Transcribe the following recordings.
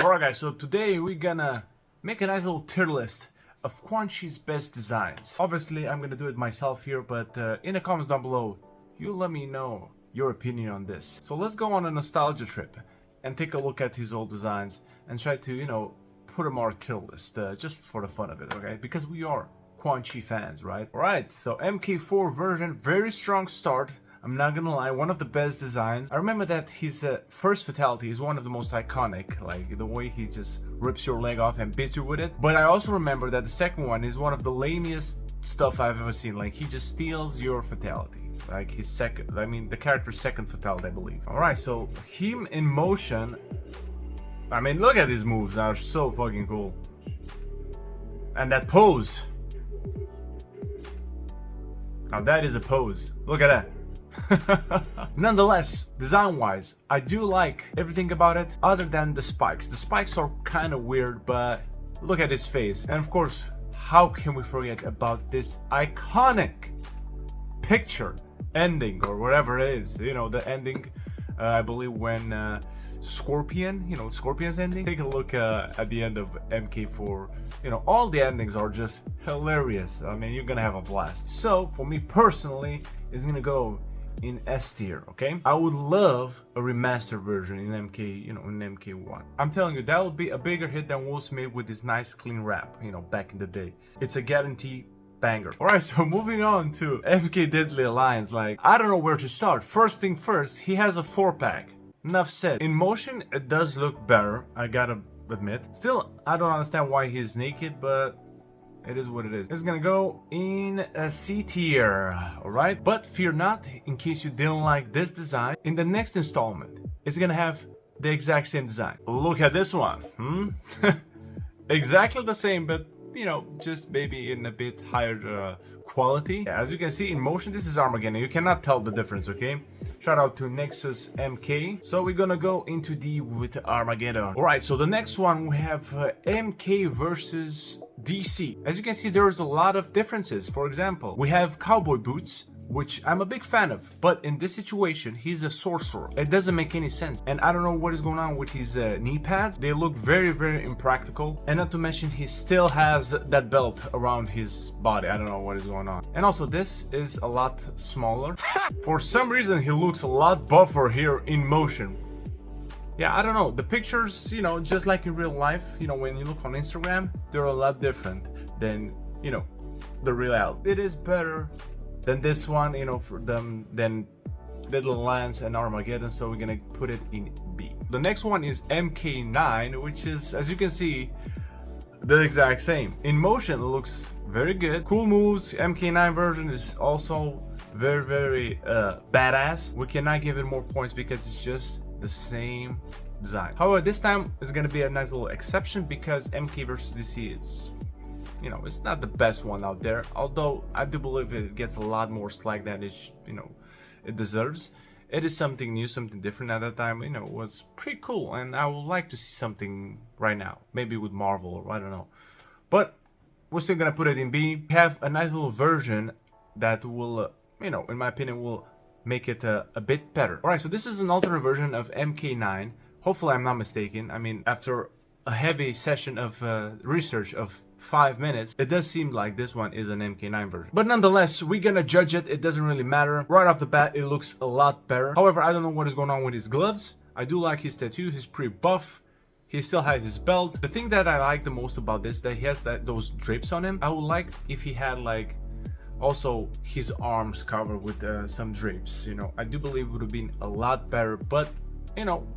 Alright guys, so today we're gonna make a nice little tier list of Quan Chi's best designs. Obviously I'm gonna do it myself here, but in the comments down below, you let me know your opinion on this. So let's go on a nostalgia trip and take a look at his old designs and try to, put them on our tier list just for the fun of it, okay? Because we are Quan Chi fans, right? Alright, so MK4 version, very strong start. I'm not gonna lie, one of the best designs. I remember that his first fatality is one of the most iconic, like the way he just rips your leg off and beats you with it. But I also remember that the second one is one of the lamest stuff I've ever seen. Like, he just steals your fatality. Like his second, the character's second fatality, I believe. Alright, so him in motion. I mean, look at his moves, they're so fucking cool. And that pose. Now that is a pose. Look at that. Nonetheless, design-wise, I do like everything about it other than the spikes. The spikes are kind of weird, but look at his face. And of course, how can we forget about this iconic picture ending, or whatever it is, the ending, I believe when Scorpion, Scorpion's ending. Take a look at the end of MK4. All the endings are just hilarious. I mean, you're gonna have a blast. So for me personally, it's gonna go in S tier, okay? I would love a remastered version in MK, in MK1. I'm telling you, that would be a bigger hit than Will Smith with his nice clean rap, back in the day. It's a guarantee banger. Alright, so moving on to MK Deadly Alliance. Like, I don't know where to start. First thing first, he has a 4-pack. Enough said. In motion, it does look better, I gotta admit. Still, I don't understand why he's naked, but it is what it is. It's gonna go in a C tier, alright? But fear not, in case you didn't like this design, in the next installment, it's gonna have the exact same design. Look at this one, exactly the same, but just maybe in a bit higher quality. As you can see in motion, this is Armageddon. You cannot tell the difference, okay? Shout out to Nexus MK. So we're gonna go into D with Armageddon. Alright, so the next one we have MK versus DC. As you can see, there's a lot of differences. For example, we have cowboy boots, which I'm a big fan of, but in this situation, he's a sorcerer. It doesn't make any sense, and I don't know what is going on with his knee pads. They look very, very impractical, and not to mention he still has that belt around his body. I don't know what is going on. And also, this is a lot smaller. For some reason, he looks a lot buffer here in motion. Yeah, I don't know. The pictures, just like in real life, when you look on Instagram, they're a lot different than, the reality. It is better than this one, for them, than Deadly Alliance and Armageddon, so we're gonna put it in B. The next one is MK9, which is, as you can see, the exact same. In motion, it looks very good. Cool moves. MK9 version is also very, very badass. We cannot give it more points because it's just the same design. However, this time is gonna be a nice little exception because MK versus DC is, it's not the best one out there, although I do believe it gets a lot more slack than it deserves. It is something new, something different. At that time, it was pretty cool, and I would like to see something right now, maybe with Marvel, or I don't know. But we're still gonna put it in B. We have a nice little version that will, in my opinion, will make it a bit better. Alright, so this is an alternate version of MK9. Hopefully I'm not mistaken. I mean, after a heavy session of research of 5 minutes, it does seem like this one is an MK9 version. But nonetheless, we're gonna judge it. It doesn't really matter. Right off the bat, it looks a lot better. However, I don't know what is going on with his gloves. I do like his tattoo. He's pretty buff. He still has his belt. The thing that I like the most about this, that he has those drapes on him. I would like if he had also his arms covered with some drapes. I do believe it would have been a lot better, but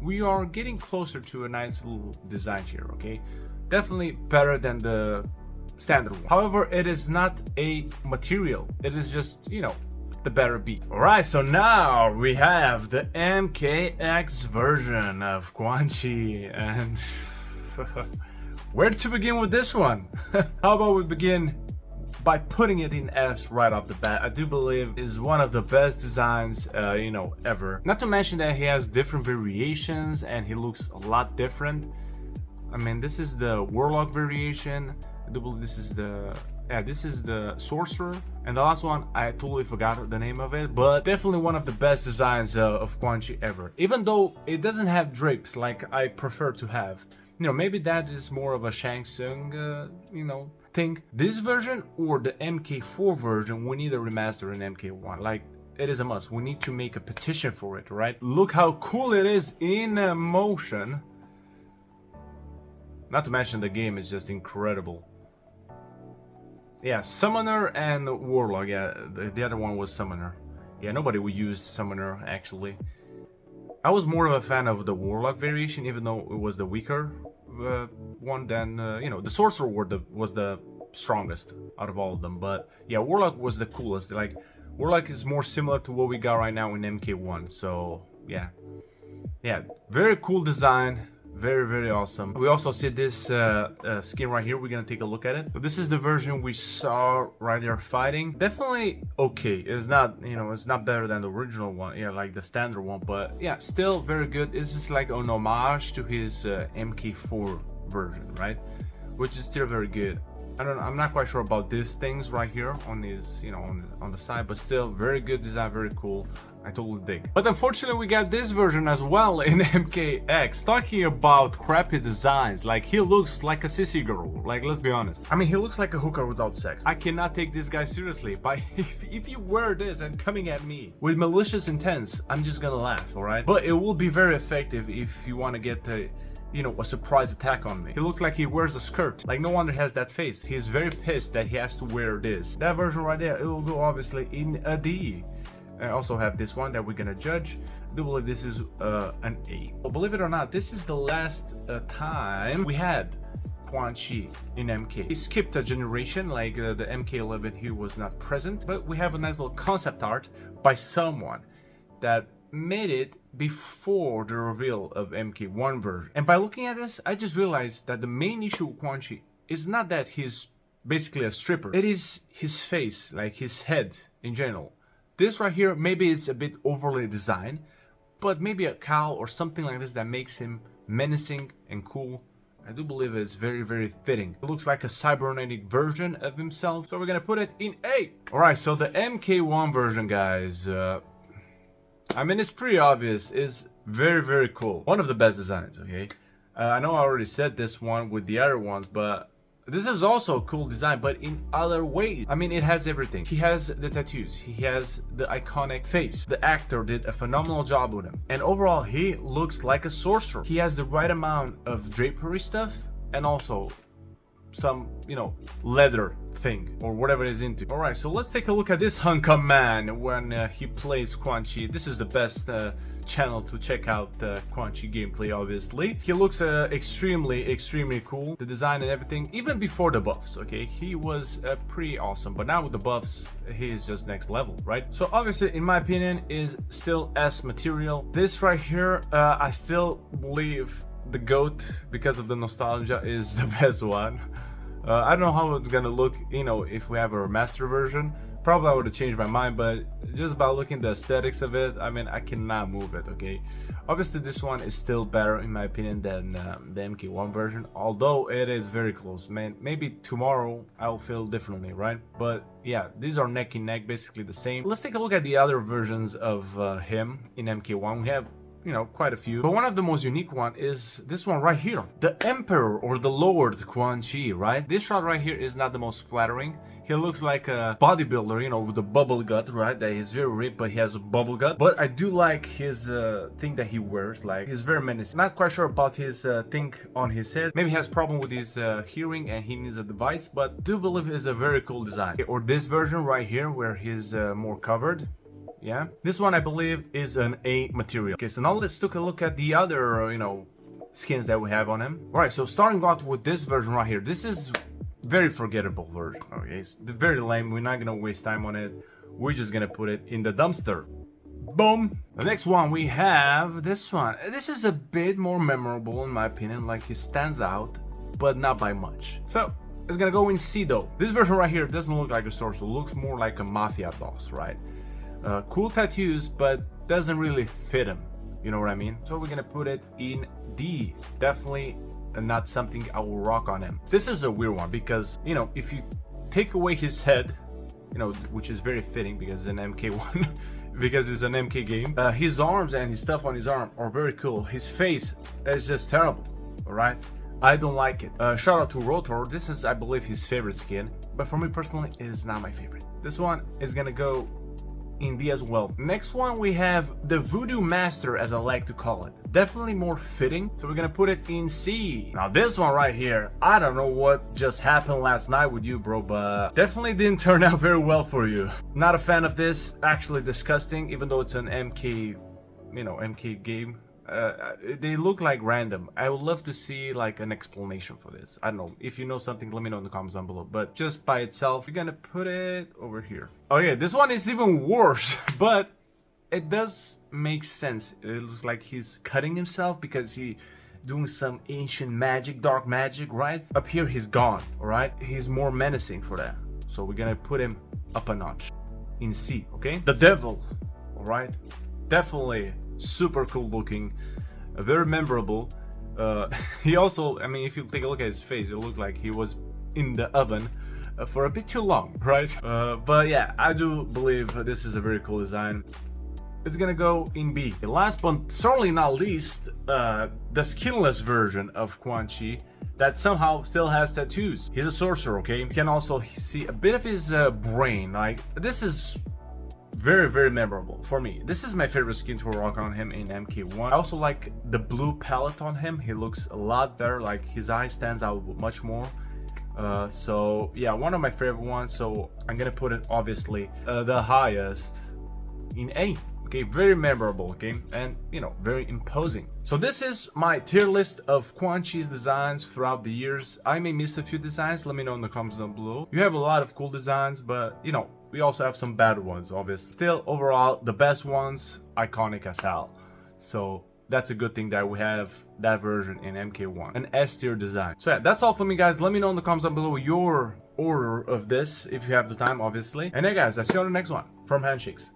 we are getting closer to a nice little design here, okay? Definitely better than the standard one. However, it is not a material. It is just, the better beat. Alright, so now we have the MKX version of Quan Chi, and where to begin with this one? How about we begin by putting it in S right off the bat. I do believe is one of the best designs, ever. Not to mention that he has different variations and he looks a lot different. I mean, this is the Warlock variation. I do believe this is the Sorcerer. And the last one, I totally forgot the name of it, but definitely one of the best designs of Quan Chi ever. Even though it doesn't have drapes like I prefer to have. You know, maybe that is more of a Shang Tsung, you know, thing. This version or the MK4 version, we need a remaster in MK1. Like, it is a must. We need to make a petition for it, right? Look how cool it is in motion. Not to mention the game is just incredible. Yeah, Summoner and Warlock. Yeah, the other one was Summoner. Yeah, nobody would use Summoner, actually. I was more of a fan of the Warlock variation, even though it was the weaker one than, you know, the Sorcerer was the strongest out of all of them. But yeah, Warlock was the coolest. Like, Warlock is more similar to what we got right now in MK1. So yeah, very cool design. Very, very awesome. We also see this skin right here. We're gonna take a look at it. So this is the version we saw right there fighting. Definitely okay. It's not, you know, it's not better than the original one. Yeah, like the standard one. But yeah, still very good. This is like an homage to his MK4 version, right? Which is still very good. I'm not quite sure about these things right here on his, you know, on the side, but still very good design, very cool. I totally dig. But unfortunately, we got this version as well in MKX. Talking about crappy designs, like he looks like a sissy girl. Like, let's be honest. I mean, he looks like a hooker without sex. I cannot take this guy seriously. But if you wear this and coming at me with malicious intents, I'm just gonna laugh, all right? But it will be very effective if you want to get the, you know, a surprise attack on me. He looks like he wears a skirt. Like, no wonder he has that face. He's very pissed that he has to wear this. That version right there, it will go obviously in a D. I also have this one that we're gonna judge. I do believe this is an A. But believe it or not, this is the last time we had Quan Chi in MK. He skipped a generation, like the MK11 he was not present, but we have a nice little concept art by someone that made it before the reveal of MK1 version. And by looking at this, I just realized that the main issue with Quan Chi is not that he's basically a stripper. It is his face, like his head in general. This right here, maybe it's a bit overly designed, but maybe a cowl or something like this that makes him menacing and cool. I do believe it's very, very fitting. It looks like a cybernetic version of himself, so we're gonna put it in A. Alright, so the MK1 version, guys, I mean, it's pretty obvious. It's very, very cool. One of the best designs, okay? I know I already said this one with the other ones, but this is also a cool design, but in other ways. I mean, it has everything. He has the tattoos. He has the iconic face. The actor did a phenomenal job with him. And overall, he looks like a sorcerer. He has the right amount of drapery stuff and also some, you know, leather thing or whatever he's into. All right, so let's take a look at this hunk of man when he plays Quan Chi. This is the best channel to check out Quan Chi gameplay, obviously. He looks extremely cool. The design and everything, even before the buffs, okay? He was pretty awesome, but now with the buffs, he is just next level, right? So obviously, in my opinion, is still S material. This right here, I still believe the GOAT, because of the nostalgia, is the best one. I don't know how it's gonna look, you know, if we have a remaster version. Probably I would have changed my mind, but just by looking at the aesthetics of it, I mean, I cannot move it, okay? Obviously, this one is still better, in my opinion, than the MK1 version, although it is very close, man. Maybe tomorrow I'll feel differently, right? But yeah, these are neck and neck, basically the same. Let's take a look at the other versions of him in MK1. We have, you know, quite a few, but one of the most unique one is this one right here, the Emperor or the Lord Quan Chi, right? This shot right here is not the most flattering. He looks like a bodybuilder, you know, with a bubble gut, right? That is very ripped, but he has a bubble gut. But I do like his thing that he wears. Like, he's very menacing. Not quite sure about his thing on his head. Maybe he has problem with his hearing and he needs a device, but do believe it's a very cool design. Or this version right here where he's more covered. Yeah, this one I believe is an A material. Okay, so now let's take a look at the other, you know, skins that we have on him. All right, so starting out with this version right here. This is very forgettable version. Okay, it's very lame. We're not gonna waste time on it. We're just gonna put it in the dumpster. Boom. The next one we have this one. This is a bit more memorable in my opinion. Like, he stands out, but not by much. So it's gonna go in C though. This version right here doesn't look like a sorcerer. It looks more like a mafia boss, right? Cool tattoos, but doesn't really fit him. You know what I mean? So we're gonna put it in D. Definitely not something I will rock on him. This is a weird one because, you know, if you take away his head, you know, which is very fitting because it's an MK1, because it's an MK game, his arms and his stuff on his arm are very cool. His face is just terrible, all right? I don't like it. Shout out to Rotor. This is, I believe, his favorite skin, but for me personally, it is not my favorite. This one is gonna go in D as well. Next one, we have the Voodoo Master, as I like to call it. Definitely more fitting, so we're gonna put it in C. Now this one right here, I don't know what just happened last night with you, bro, but definitely didn't turn out very well for you. Not a fan of this. Actually disgusting, even though it's an MK, MK game. They look like random. I would love to see like an explanation for this. I don't know. If you know something, let me know in the comments down below. But just by itself, we're gonna put it over here. Oh yeah, this one is even worse, but it does make sense. It looks like he's cutting himself because he doing some ancient magic, dark magic, right? Up here he's gone, all right? He's more menacing for that. So we're gonna put him up a notch in C, okay? The Devil, all right? Definitely super cool looking, very memorable. He also, I mean, if you take a look at his face, it looked like he was in the oven for a bit too long, right? But yeah, I do believe this is a very cool design. It's gonna go in B. Last but certainly not least, the skinless version of Quan Chi that somehow still has tattoos. He's a sorcerer, okay? You can also see a bit of his brain. Like, this is very, very memorable for me. This is my favorite skin to rock on him in MK1. I also like the blue palette on him. He looks a lot better, like his eye stands out much more. So yeah, one of my favorite ones. So I'm gonna put it obviously the highest in A. Okay, very memorable, okay, and very imposing. So this is my tier list of Quan Chi's designs throughout the years. I may miss a few designs, let me know in the comments down below. You have a lot of cool designs, but we also have some bad ones, obviously. Still, overall, the best ones, iconic as hell. So that's a good thing that we have that version in MK1, an S tier design. So yeah, that's all for me, guys. Let me know in the comments down below your order of this, if you have the time, obviously. And yeah, guys, I'll see you on the next one from Handshakes.